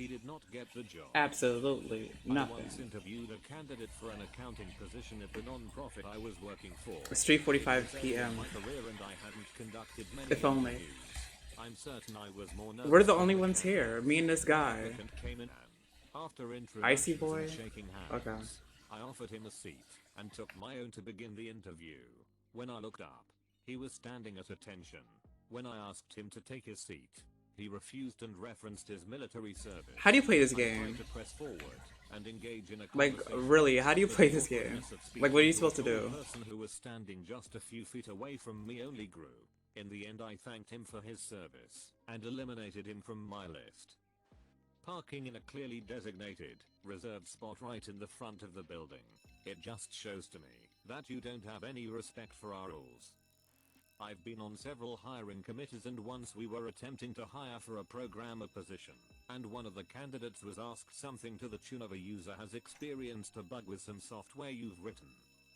He did not get the job. Absolutely I nothing. once interviewed a candidate for an accounting position at the non-profit I was working for. It's 3:45 p.m. My career and I hadn't conducted many If only. interviews. I'm certain I was more nervous. We're the only ones here. Me and this guy. Came in. After Icy introductions boy. and shaking hands, Okay. I offered him a seat and took my own to begin the interview. When I looked up, he was standing at attention. When I asked him to take his seat, he refused and referenced his military service. How do you play this I game? tried to press forward and engage in a Like, conversation, really, how do you but play the this game? awkwardness of speaking Like, what are you to a supposed to tall do? person who was standing just a few feet away from me only grew. In the end, I thanked him for his service and eliminated him from my list. Parking in a clearly designated, reserved spot right in the front of the building. It just shows to me that you don't have any respect for our rules. I've been on several hiring committees, and once we were attempting to hire for a programmer position, and one of the candidates was asked something to the tune of, "A user has experienced a bug with some software you've written.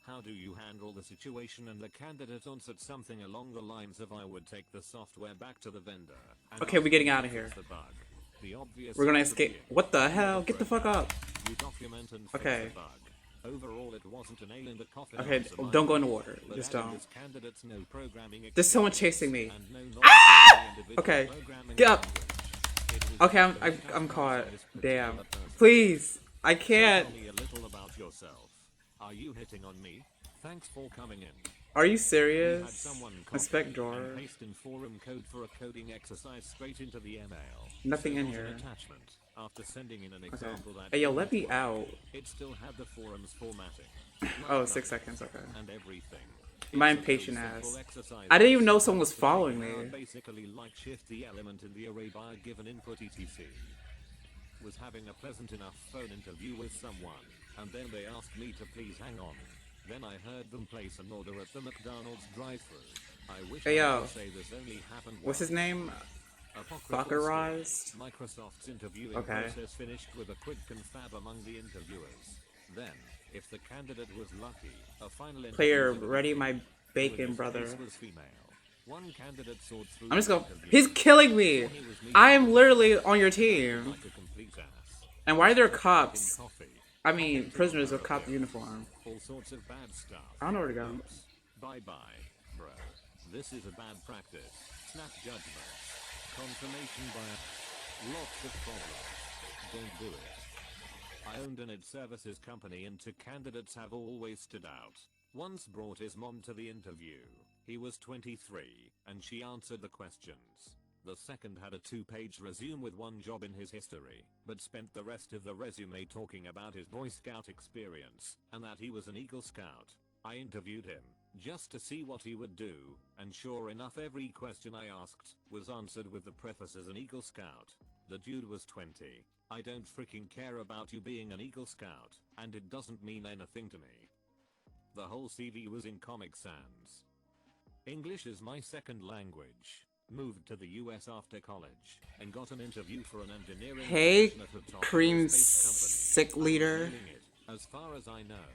How do you handle the situation?" And the candidate answered something along the lines of, "I would take the software back to the vendor." And Okay, we're getting out of here. the bug. The obvious We're gonna answer escape. being, What the hell? Get the fuck up. you document and fix Okay. the bug. Overall, it wasn't a nail in the coffin. Okay, answer by don't go in the me, water. but Just adding don't. this candidate's no programming There's someone chasing me. and no knowledge of the individual Okay, programming get up. language. It was Okay, just I'm caught. this particular Damn. person. Please, I So can't. tell me a little about yourself. Are you hitting on me? Thanks for coming in. Are you We had serious? someone Inspect copy drawer. and paste in forum code for a coding exercise straight into the email. Nothing So in not here. an attachment. After sending in an Okay. example that Hey, yo, let didn't me work, out. it still had the forum's formatting. Oh, 6 seconds. Okay. And everything. My It's a impatient very simple ass. exercise I didn't even know that someone was shows following how me. basically like shift the element in the array by a given input etc. Was having a pleasant enough phone interview with someone, and then they asked me to please hang on. Then I heard them place an order at the McDonald's drive-thru. I wish Hey, I yo. could say this only happened What's his once. name? Apocryphal Fuckerized? story. Microsoft's interviewing Okay. process finished with a quick confab among the interviewers. Then, if the candidate was lucky, a final Player, interview ready my who in bacon, this brother. case was female. One candidate soared through I'm just the going. interview He's killing me. before he was meeting I am with literally on your team. like a complete ass. And why are there Drinking cops? coffee, I mean, prisoners with cop uniform. all sorts of bad stuff. I don't know where to go. Oops. Bye-bye, bro. This is a bad practice. Snap judgment. Confirmation bias. Lots of problems. Don't do it. I owned an ed services company, and two candidates have always stood out. Once brought his mom to the interview. He was 23, and she answered the questions. The second had a 2-page resume with one job in his history, but spent the rest of the resume talking about his Boy Scout experience, and that he was an Eagle Scout. I interviewed him, just to see what he would do, and sure enough every question I asked was answered with the preface as an Eagle Scout. The dude was 20. I don't freaking care about you being an Eagle Scout, and it doesn't mean anything to me. The whole CV was in Comic Sans. English is my second language. Moved to the US after college, and got an interview for an engineering Hey, position at a top Cream aerospace company. Sick I was Leader. nailing it, as far as I know,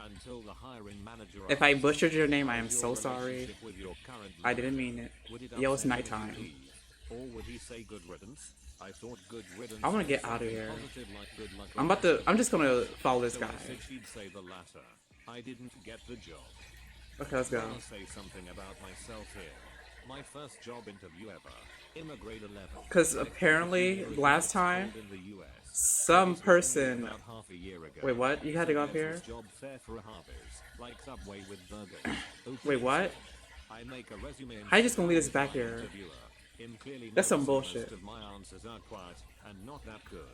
until the hiring manager If I asked, butchered your name, I am "How's so your sorry. relationship with your current I didn't leader? mean it. Would it Yo, it's upset you if you nighttime. leave? Or would he say good riddance?" I thought good riddance. I wanna was get out of something here. positive like good luck I'm or about to. lucky. I'm just gonna follow this So guy. I said she'd say the latter. I didn't get the job. Okay, let's go. I'll say something about myself here. My first job interview ever. Immigrate 11. Because apparently last time, In the US. some person. About half a year ago. Wait, what? You had to go up here? Job fair for a harvest, like Subway with burgers. Wait, what? I make a resume. How you just gonna leave us back here? Him clearly That's some noticing bullshit. most of my answers are quiet and not that good.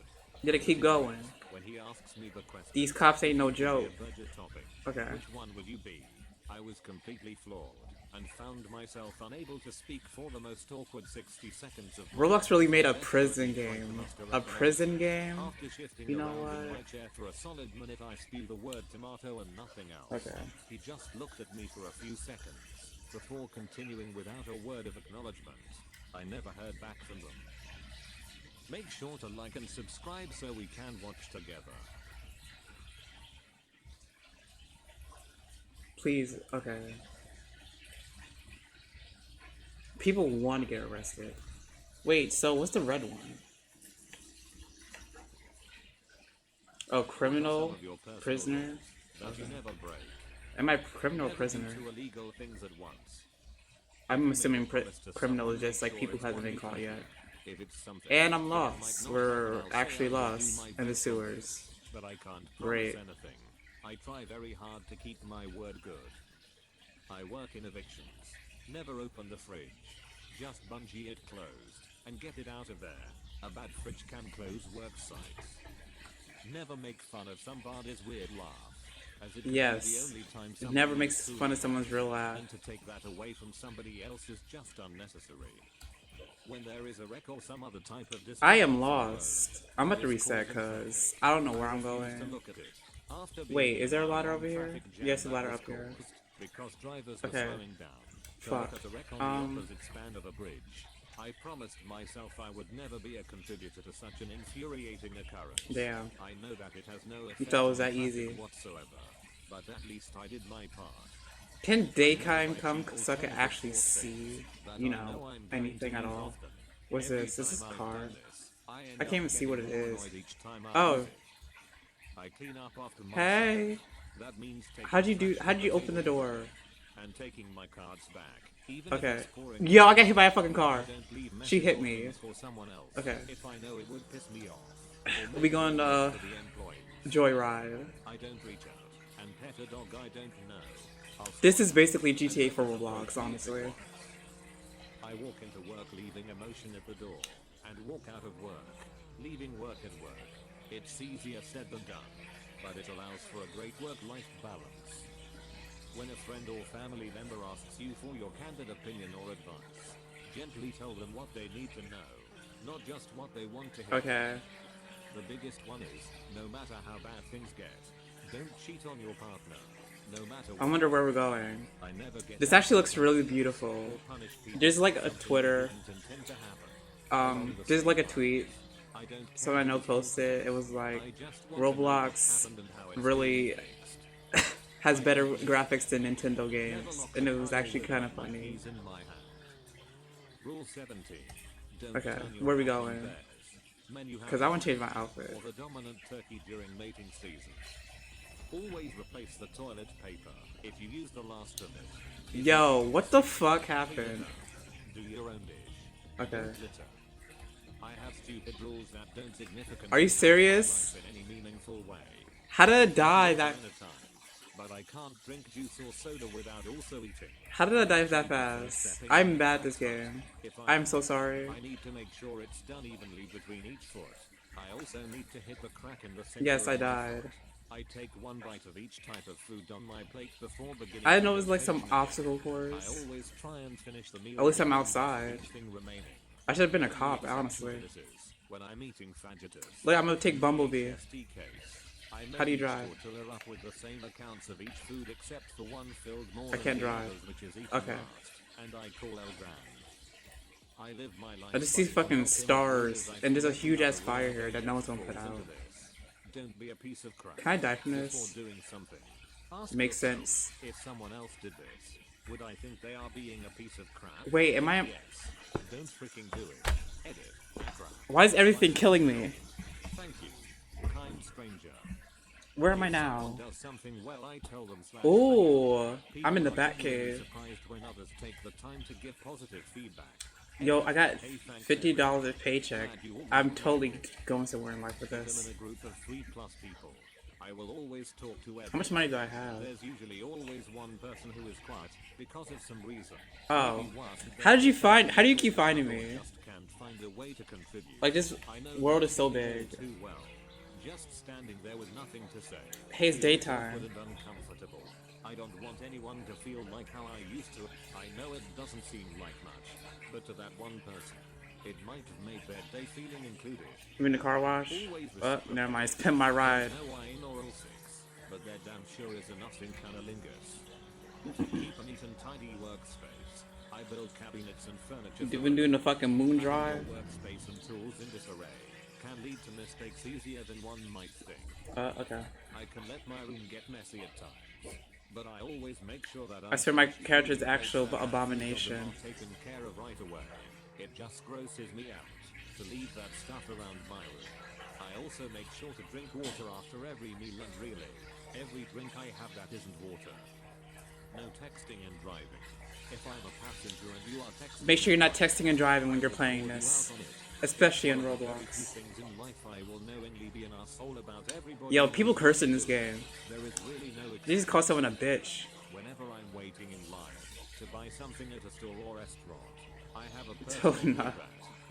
You gotta keep going. When he asks me the question, These cops ain't no joke. budget topic. Okay. Which one would you be? I was completely flawed and found myself unable to speak for the most awkward 60 seconds of my Roblox really made a life. prison game. A prison game? After shifting You know around in what? my chair for a solid minute, I spewed the word tomato and nothing else. Okay. He just looked at me for a few seconds before continuing without a word of acknowledgement. I never heard back from them. Make sure to like and subscribe so we can watch together. Please, okay. People want to get arrested. Wait, so what's the red one? Oh, Some criminal, of your personal prisoner. rules that you Okay. never break. Am I criminal or Never do prisoner? two illegal things at once. I'm Make a assuming promise to criminal someone, is just make like sure people it's who hasn't one been you caught can yet. keep. If it's something And I'm that might lost. not We're happen, I'll say actually I will do lost my in the best on this, sewers. but I can't promise Great. anything. I try very hard to keep my word good. I work in evictions. Never open the fridge. Just bungee it closed and get it out of there. A bad fridge can close work sites. Never make fun of somebody's weird laugh, as it could be the Yes. only time It never somebody makes is truly fun of someone's happy, real laugh. and to take that away from somebody else is just unnecessary. When there is a wreck or some other type of I am disturbance on the road, lost. I'm about to this reset causes because traffic. I don't know I where I'm refuse to going. look at it. After being Wait, is in there a my ladder long over here? traffic jam Yes, a that ladder was up here. caused because drivers were Okay. slowing down to Fuck. look at a wreck on the opposite span of a bridge. I promised myself I would never be a contributor to such an infuriating occurrence. Damn. I know that it has no You effect thought it on was that traffic easy. whatsoever, but at least I did my part. Can I know daytime by come cheap so I can alternatives actually for see, things that you I know, I'm going anything to at use all? often. What's Every this? This is time a I've car. done this, I end I up can't even see what getting it more is. annoyed each time I Oh. use it. I clean up after myself. Hey. That means taking How'd you trash from the open the table door? and taking my cards back. Even if Okay. it's pouring Yo, I got rain, hit by a fucking I car. don't leave She messes hit or me. things for someone else. Okay. If I know it would piss me off. Or We make going it worse to for the employees. Joyride. I don't reach out and pet a dog I don't know. I'll This squat is down basically and GTA let 4 it Roblox, approach me if it honestly. wants. I walk into work leaving emotion at the door, and walk out of work, leaving work at work. It's easier said than done, but it allows for a great work-life balance. When a friend or family member asks you for your candid opinion or advice, gently tell them what they need to know, not just what they want to hear. Okay. The biggest one is, no matter how bad things get, don't cheat on your partner. No matter I what. wonder where we're going. I never get This actually looks really beautiful. or punish people There's like for a something that Twitter, didn't intend to happen. Along the there's same like a lines, tweet. I don't Someone I care know who's fault posted. is. It was like I just want to know what Roblox happened and how it's really being fixed. has I better don't cheat. graphics than Nintendo Never games, lock and the it was car door actually with kind of my funny. keys in my hand. Rule 17. Don't Okay, turn your where we back on going? bears. Men you have Because I want to change my with, outfit. or the dominant turkey during mating season. Always replace the toilet paper if you use the last of it. Yo, what the fuck happened? Do your own dish. Okay. Don't litter. I have stupid rules that don't significantly Are you impact my serious? life in any meaningful way. How did I die that? Time, but I can't drink juice or soda without also eating. How did I die that fast? I'm bad at this game. I'm so sorry. I need to make sure it's done evenly between each foot. I also need to hit the crack in the center Yes, I of my died. foot. I take one bite of each type of food on my plate before beginning. I the know it was like some rotation. obstacle I course. always try and finish the meal. At least I'm with outside. anything remaining. I should have been a Only cop, exception honestly. to this is when I'm eating fajitas. Look, I'm gonna take Bumblebee. HST case. I How do you made each drive? tortilla up with the same accounts of each food except for one filled more I than can't the drive. others, which is eaten Okay. last, and I call El Grand. I live my life I just see by the fucking milk stars, and and there's a every huge ass other fire one here that that no one's gonna falls put into out. this. Don't be a piece of crap. Can I die from Before this? doing something, ask Makes yourself, sense. if someone else did this, would I think they are being a piece of crap? Wait, am I? Yes. Don't freaking do it. Edit. Crap. Why is everything killing me? Thank you, kind stranger. Where am I If now? someone does something well, I tell them /thank Ooh, you. I'm in the People are Batcave. genuinely surprised when others take the time to give positive feedback. Yo, I got Hey, thanks, $50 a paycheck. Glad you always I'm make totally it. going somewhere in life with Them this. in a group of 3+ people. I will always talk to everyone. How much money do I have? There's usually always one person who is quiet because of some reason. Oh. Maybe one, How did you find? How do you or keep finding me? just can't find a way to contribute. Like, this I know world that is so people big. Too well. Just standing there with nothing to say. Hey, it's Feels daytime. awkward and uncomfortable. I don't want anyone to feel like how I used to. I know it doesn't seem like much, but to that one person, it might have made their day feeling included. You in the car wash? Always Oh, reciprocate. never mind. Spend my ride. No wine or L6, but there damn sure is enough in cunnilingus. Keep a neat and tidy workspace. I build cabinets and furniture. You've been doing the fucking moon Having drive? your workspace and tools in disarray can lead to mistakes easier than one might think. Okay. I can let my room get messy at times, but I always make sure that I swear my character's actual abomination. not taken care of right away. It just grosses me out to leave that stuff around my room. I Also make sure to drink water after every meal and really, every drink I have that isn't water. No texting and driving. If I'm a passenger and you are texting, Make sure you're not texting and driving when you're playing this. Especially in Roblox. Yo, people curse in this game. They just call someone a bitch. Whenever I'm waiting in line to buy something at a store or restaurant, I have a Oh, person no. that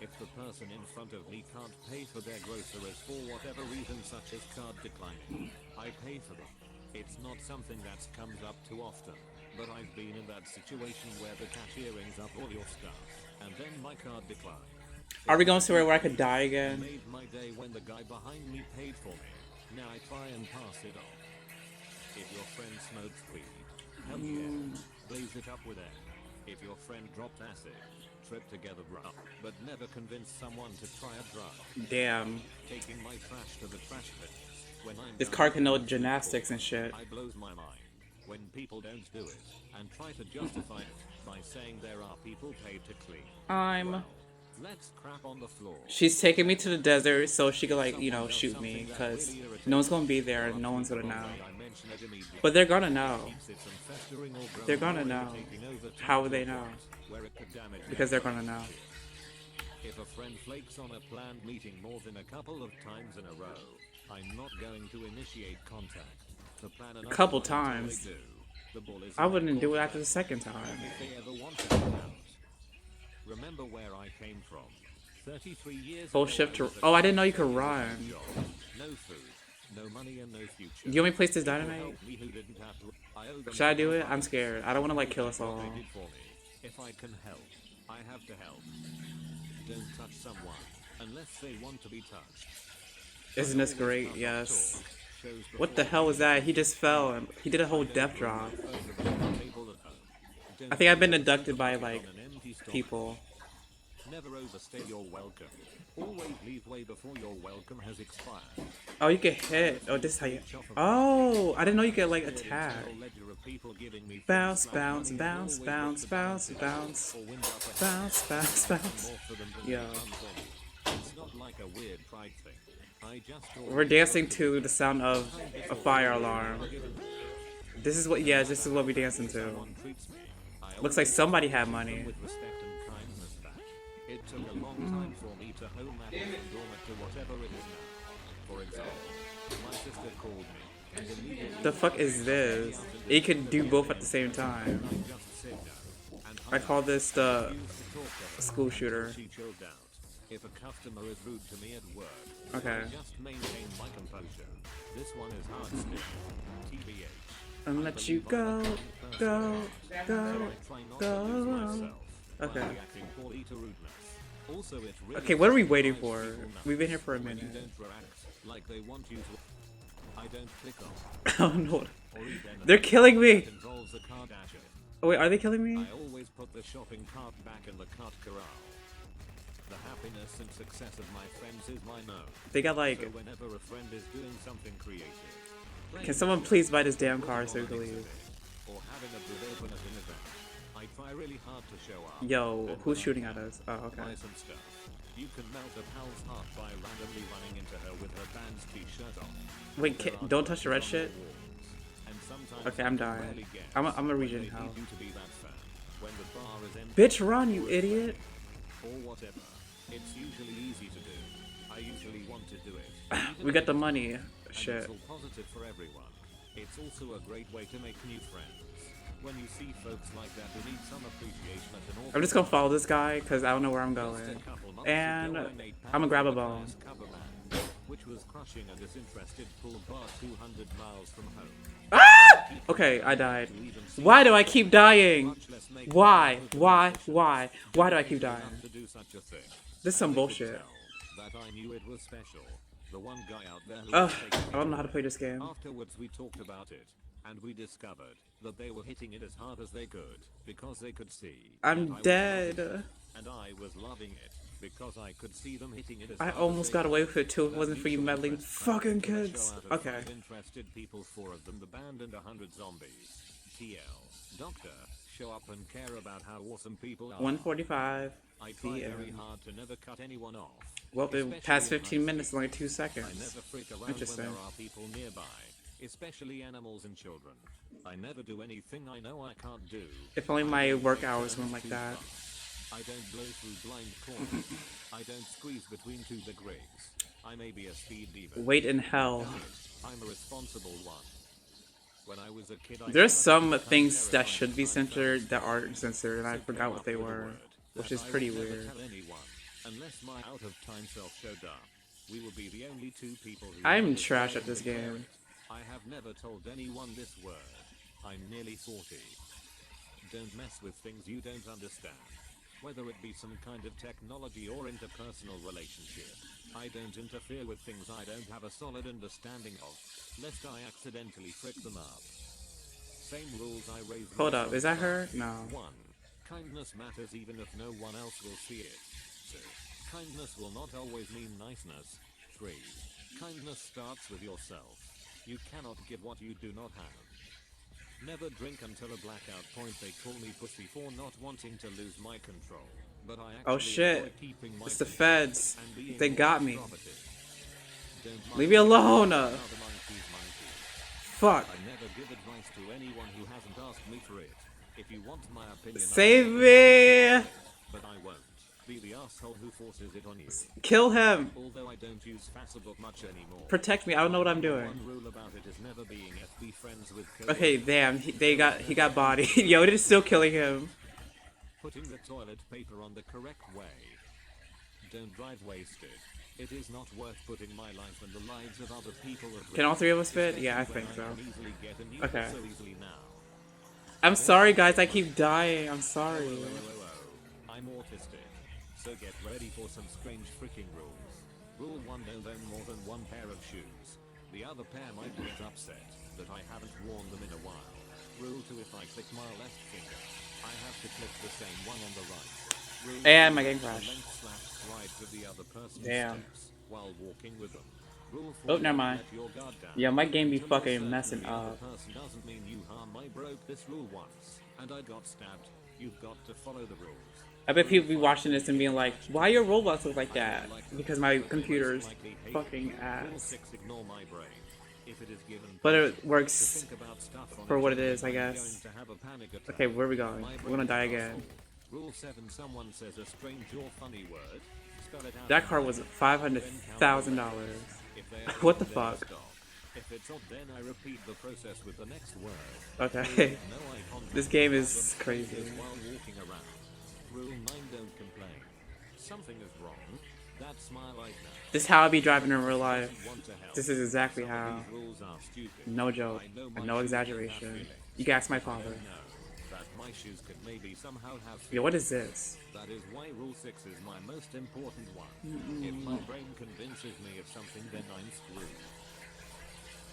if the person in front of me can't pay for their groceries for whatever reason such as card declining, I pay for them. It's not something that comes up too often, but I've been in that situation where the cashier rings up all your stuff, and then my card declines. Are we going somewhere where I could die again? Made my day when the guy behind me paid for me. Now I try and pass it on. If your friend smokes weed, hell yeah, blaze it up with air. If your friend dropped acid, trip together bro, but never convince someone to try a drug. Damn. Taking my trash to the trash bin. When I'm This done car can know with gymnastics and shit. I blows my mind when people don't do it and try to justify it by saying there are people paid to clean. Well, let's crap on the floor. She's taking me to the desert so she could, like, you know, shoot me. Because no one's gonna be there and no one's gonna know. But they're gonna know. They're gonna know. How would they know? Because they're gonna know. If a friend flakes on a planned meeting more than a couple of times in a row, I'm not going to initiate contact. The plan A couple times. I wouldn't do it after the second time. If they ever wanted to out. Remember where I came from. 33 years Full ago, shift to. was a Oh, I didn't know you could run. job. No food, no money and no future. Do you want me to place this People dynamite? helped me who didn't have to. I owe them Should I do it? for I'm scared. I don't want to, like, kill us what all. they did for me. If I can help, I have to help. Don't touch someone unless they want to be touched. Isn't this great? Yes. What the hell was that? He just fell. And he did a whole death drop. I think I've been abducted by, like, people. Never overstay your welcome. Always leave way before your welcome has expired. Oh, you get hit. Oh, this is how you. Oh, I didn't know you could, like, attack. Bounce, bounce, bounce, bounce, bounce, bounce. Bounce, bounce, bounce. Yo. It's not like a weird pride thing. I just We're dancing to the sound of a fire alarm. This is what, yeah, this is what we're dancing to. Looks like somebody had money. with respect and kindness back. It took a long time for me to hone that and dorm it to whatever it is now. For example, my sister called me and immediately The fuck is this? You can do both at the same time. I just said no. And I call this the used to talk to her. school shooter. She chilled out. If a customer is rude to me at work, Okay. I just maintain my composure. This one is hard still. TBH. And let you go, go, go, go. Okay. Reacting poorly to rudeness. Also, it really Okay, what are we waiting drives for? people nuts We've been here for a when you minute. don't react like they want you to. I don't click Oh on no. or eat anything They're killing me! that involves a card dasher. Oh wait, are they killing me? I always put the shopping cart back in the cart corral. The happiness and success of my friends is my own. They got, So like, whenever a friend is doing something creative, can someone please buy this damn car so we can leave? or having a good open at an event, I try really hard to show up. Yo, And who's when shooting I at us? Oh, okay. buy some stuff. You can melt a pal's heart by randomly running into her with her band's t-shirt on. Wait, There are don't touch the red pictures shit? on the walls, and sometimes Okay, I'm you can dying. barely guess I'm a when regen they hell. need you to be that fan. When the bar is empty Bitch, run, you idiot! or whatever, it's usually easy to do. I usually want to do it. We got the money. And Shit. it's all positive for everyone. It's also a great way to make new friends. When you see folks like that who need some appreciation at an I'm just gonna follow this guy because I don't know where I'm going. And I'm gonna grab a bone. Which was crushing a disinterested pull bar 200 miles from home. Ah! Okay, I died. Why do I keep dying? Why? Why? Why? Why do I keep dying? To do such a thing. This is some And they could bullshit. tell That I knew it was special. The one guy out there who Ugh, was taking I don't know how to play this game. Afterwards we talked about it, and we discovered that they were hitting it as hard as they could, because they could see. I'm that I was dead. loving it, and I was loving it, because I could see them hitting it as I hard as almost they got could. away with it too if it That wasn't for you mutual meddling interest fucking crowd to the kids. show out of Okay. 5 interested people, 4 of them the band and 100 zombies. TL. Doctor, show up and care about how awesome people are. 145. I try The very end. hard to never cut anyone off. Well, the Especially past if 15 I'm minutes, speaking. only 2 I seconds. never freak around when Interesting. there are people nearby, especially animals and children. I never do anything I know I can't do. If only I my don't work take hours turns went like too that. fast. I don't blow through blind corners. I don't squeeze between two big rigs. I may be a speed diva. Wait in hell. I'm a responsible one. When I was a kid, I There's started to some become things that terrified should of be time travel censored that stuff. aren't censored, and I So forgot came what up they with a were, word which that is I pretty would never weird. tell anyone unless my out of time self showed up. We will be the only two people who I'm know this trash word at this and declare game. it. I have never told anyone this word. I'm nearly 40. Don't mess with things you don't understand. Whether it be some kind of technology or interpersonal relationship. I don't interfere with things I don't have a solid understanding of, lest I accidentally frick them up. Same rules I raised Hold me up, from is that start. her? No. 1. Kindness matters even if no one else will see it. 2. Kindness will not always mean niceness. 3. Kindness starts with yourself. You cannot give what you do not have. Never drink until a blackout point. They call me pussy for not wanting to lose my control. But I Oh actually enjoy shit. keeping my It's the control feds. and being They more got me. extroverted. Don't Leave mind me me if alone. another monkey's monkey. Fuck. I never give advice to anyone who hasn't asked me for it. If you want my opinion, Save I'll happily me. share it, but I won't be the asshole who forces it on you. Kill him. Although I don't use Facebook much anymore. Protect me. I don't know what I'm doing. One rule about it is never being FB friends with Okay, coworkers. damn. He got bodied. Yo, it is still killing him. Putting the toilet paper on the correct way. Don't drive wasted. It is not worth putting my life and the lives of other people at risk. Can all three of us fit? Yeah, I Especially think when so. I can easily get a new Okay. so easily now. I'm sorry, guys. I keep dying. I'm sorry. I'm autistic, so get ready for some strange freaking rules. Rule 1: don't own more than one pair of shoes. The other pair might get upset that I haven't worn them in a while. Rule 2: if I click my left finger, I have to click the same one on the right. Rule And 3: my game the crashed. length/stride to the other person's Damn. steps while walking with them. Rule 4: Oh, never don't mind. let your guard down. Yeah, my game be Until you're fucking certain messing the other up. person doesn't mean you harm. I broke this rule once, and I got stabbed. You've got to follow the rules. I bet people be watching this and being like, why your Roblox look like that? Because my computer's fucking Rule ass. 6: ignore my brain. If it is given But permission it to works think about stuff on for its what it own, is, I I'm guess. going to have a panic attack. Okay, where are we going? My We're brain gonna is die an again. asshole. Rule 7: someone says a strange or funny word. Spell it out That in car my was head, $500,000. then count the letters. If they agree, What the then I fuck? stop. If it's odd, then I repeat the process with the next word. Okay. No eye contact This game with is other crazy. strangers while walking around. Rule 9: don't complain. Something is wrong. That smile I know. This is how I be driving in real life. Want to help. This is exactly Some of how. these rules are stupid. No joke. I know And my no shoes don't have exaggeration. feelings. You can ask my I father. don't know that my shoes could maybe somehow have feelings. Yo, what is this? That is why rule 6 is my most important one. If my brain convinces me of something, then I'm screwed.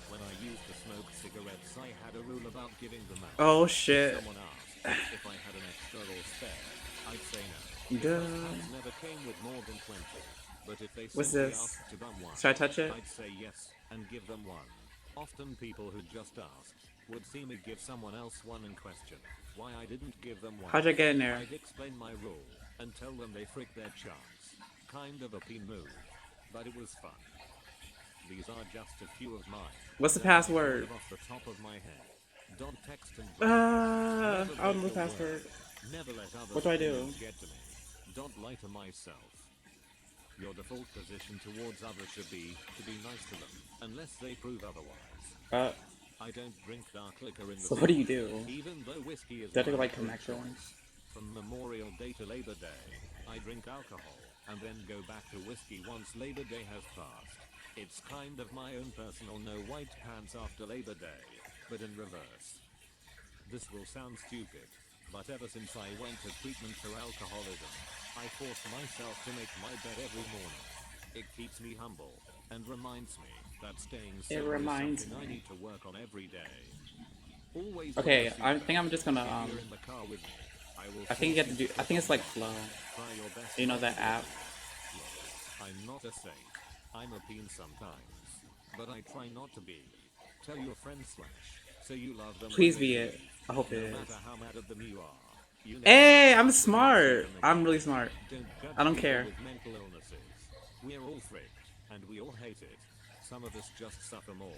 When I used to smoke cigarettes, I had a rule about giving them out. Oh If shit. someone asked if I had an extra or spare, I'd say no. Duh. Most packs never came with more than 20. But if they What's simply this? asked to bum one, Should I touch it? I'd say yes and give them one. Often people who just asked would see me give someone else one and question why I didn't give them one. How'd I get in there? I'd explain my rule and tell them they frick their chance. Kind of a peen move, but it was fun. These are just a few of mine. What's the That I password? thought of off the top of my head. Don't text and I Never don't know break the your password. word. Never let others' What do I do? opinions get to me. Don't lie to myself. Your default position towards others should be to be nice to them, unless they prove otherwise. I don't drink dark liquor in the So what do you summer, do? even though whiskey is Do I take my like preferred connections? choice. From Memorial Day to Labor Day, I drink alcohol, and then go back to whiskey once Labor Day has passed. It's kind of my own personal no white pants after Labor Day, but in reverse. This will sound stupid, but ever since I went to treatment for alcoholism, I force myself to make my bed every morning. It keeps me humble, and reminds me that staying sober is something I need to work on every day. Always Okay, wear a I seatbelt. think I'm just gonna If you're in the car with me, I will I think you force have to do. to I think it's put like on flow. mask. Try your best You know not that to app? Look, I'm not a saint. I'm a peen sometimes, but I try not to be. Tell your friends slash, so you love them. Please when they be it. leave. I hope No it is. matter how mad at them you are, You never Hey, know. I'm You might see smart. them I'm again. really smart. Don't judge I don't people care. with mental illnesses. We're all frick, and we all hate it. Some of us just suffer more.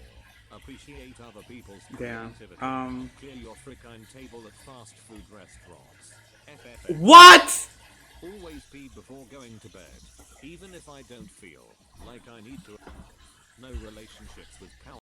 Appreciate other people's Damn. creativity. Clear your frickin' table at fast food restaurants. FFF. What? Always pee before going to bed. Even if I don't feel like I need to. No relationships with power.